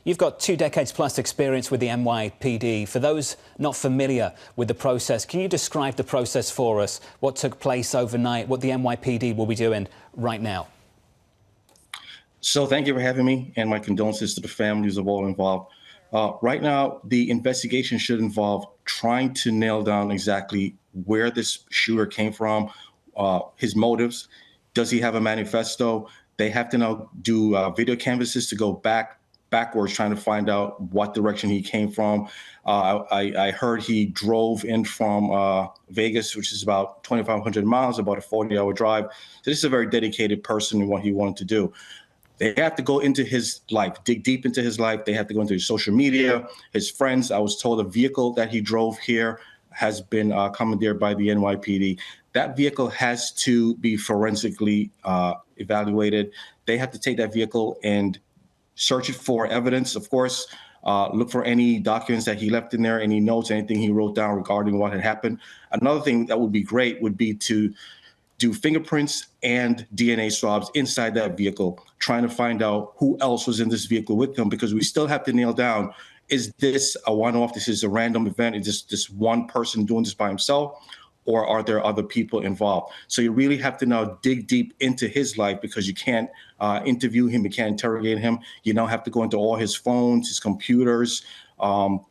You've got 2 decades plus experience with the NYPD. For those not familiar with the process, can you describe the process for us? What took place overnight, what the NYPD will be doing right now? So thank you for having me, and my condolences to the families of all involved. Right now, the investigation should involve trying to nail down exactly where this shooter came from, his motives. Does he have a manifesto? They have to now do video canvases to go backwards, trying to find out what direction he came from. I heard he drove in from Vegas, which is about 2,500 miles, about a 40-hour drive. So this is a very dedicated person in what he wanted to do. They have to go into his life, dig deep into his life. They have to go into his social media, his friends. I was told a vehicle that he drove here has been commandeered by the NYPD. That vehicle has to be forensically evaluated. They have to take that vehicle and search it for evidence, of course, look for any documents that he left in there, any notes, anything he wrote down regarding what had happened. Another thing that would be great would be to do fingerprints and DNA swabs inside that vehicle, trying to find out who else was in this vehicle with him, because we still have to nail down, is this a one-off, this is a random event, is this one person doing this by himself, or are there other people involved? So you really have to now dig deep into his life, because you can't interview him, you can't interrogate him. You now have to go into all his phones, his computers,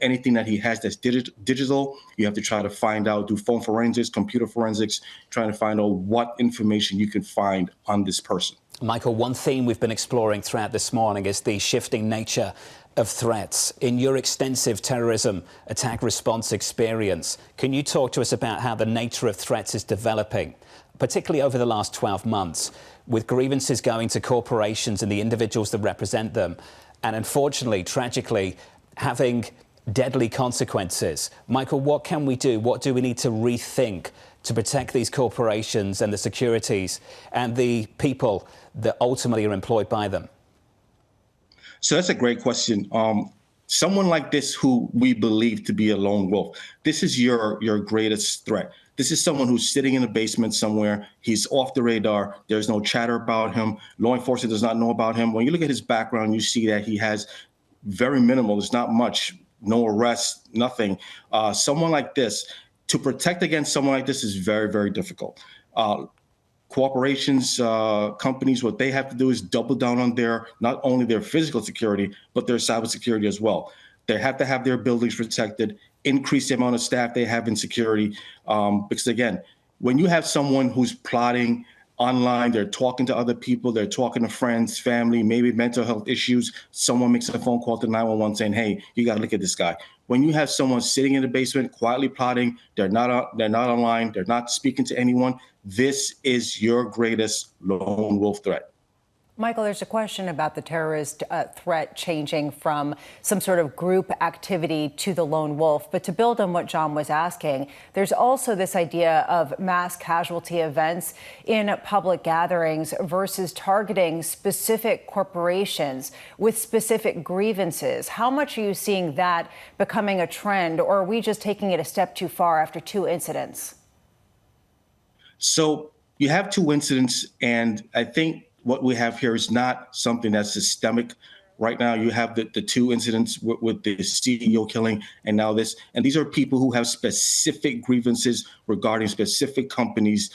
anything that he has that's digital. You have to try to find out, do phone forensics, computer forensics, trying to find out what information you can find on this person. Michael, one theme we've been exploring throughout this morning is the shifting nature of threats. In your extensive terrorism attack response experience, can you talk to us about how the nature of threats is developing, particularly over the last 12 months, with grievances going to corporations and the individuals that represent them, and unfortunately, tragically, having deadly consequences? Michael, what can we do? What do we need to rethink to protect these corporations and the securities and the people that ultimately are employed by them? So that's a great question. Someone like this who we believe to be a lone wolf, this is your greatest threat. This is someone who's sitting in a basement somewhere. He's off the radar. There's no chatter about him. Law enforcement does not know about him. When you look at his background, you see that he has very minimal. There's not much, no arrests, nothing. Someone like this, to protect against someone like this is very, very difficult. Corporations, companies, what they have to do is double down on not only their physical security, but their cybersecurity as well. They have to have their buildings protected, increase the amount of staff they have in security. Because again, when you have someone who's plotting online, they're talking to other people, they're talking to friends, family, maybe mental health issues. Someone makes a phone call to 911 saying, hey, you got to look at this guy. When you have someone sitting in the basement, quietly plotting, they're not online, they're not speaking to anyone, this is your greatest lone wolf threat. Michael, there's a question about the terrorist threat changing from some sort of group activity to the lone wolf. But to build on what John was asking, there's also this idea of mass casualty events in public gatherings versus targeting specific corporations with specific grievances. How much are you seeing that becoming a trend, or are we just taking it a step too far after 2 incidents? So you have 2 incidents, and I think what we have here is not something that's systemic. Right now, you have the 2 incidents with the CEO killing, and now this. And these are people who have specific grievances regarding specific companies,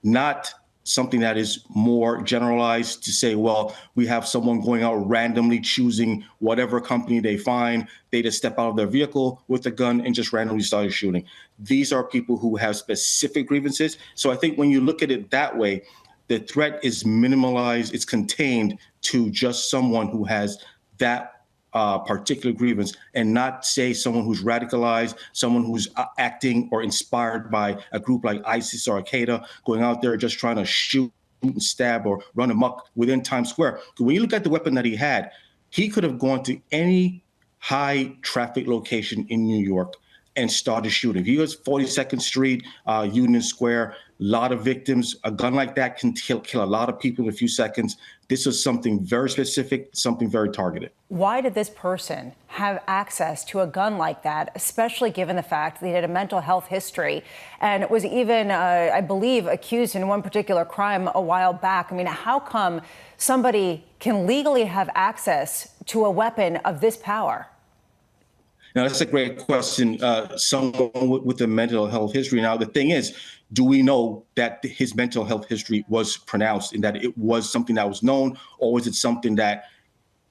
not something that is more generalized to say, well, we have someone going out randomly choosing whatever company they find. They just step out of their vehicle with a gun and just randomly start shooting. These are people who have specific grievances. So I think when you look at it that way, the threat is minimalized, it's contained to just someone who has that particular grievance, and not say someone who's radicalized, someone who's acting or inspired by a group like ISIS or Al-Qaeda, going out there just trying to shoot and stab or run amok within Times Square. When you look at the weapon that he had, he could have gone to any high traffic location in New York and started shooting. He was 42nd Street, Union Square, a lot of victims. A gun like that can kill a lot of people in a few seconds. This was something very specific, something very targeted. Why did this person have access to a gun like that, especially given the fact that he had a mental health history and was even, I believe, accused in one particular crime a while back? I mean, how come somebody can legally have access to a weapon of this power? Now, that's a great question. Someone with a mental health history. Now, the thing is, do we know that his mental health history was pronounced and that it was something that was known, or was it something that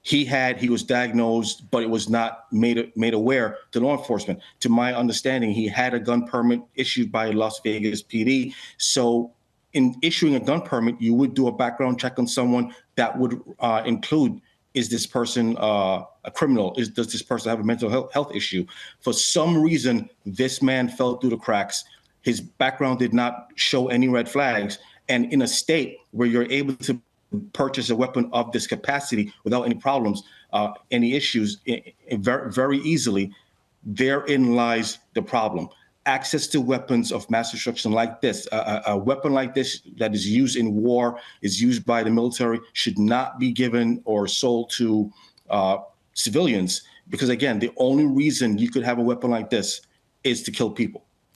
he was diagnosed, but it was not made aware to law enforcement? To my understanding, he had a gun permit issued by Las Vegas PD. So in issuing a gun permit, you would do a background check on someone that would include, is this person a criminal? Does this person have a mental health issue? For some reason, this man fell through the cracks. His background did not show any red flags. And in a state where you're able to purchase a weapon of this capacity without any problems, any issues, very, very easily, therein lies the problem. Access to weapons of mass destruction like this, a weapon like this that is used in war, is used by the military, should not be given or sold to civilians, because again, the only reason you could have a weapon like this is to kill people.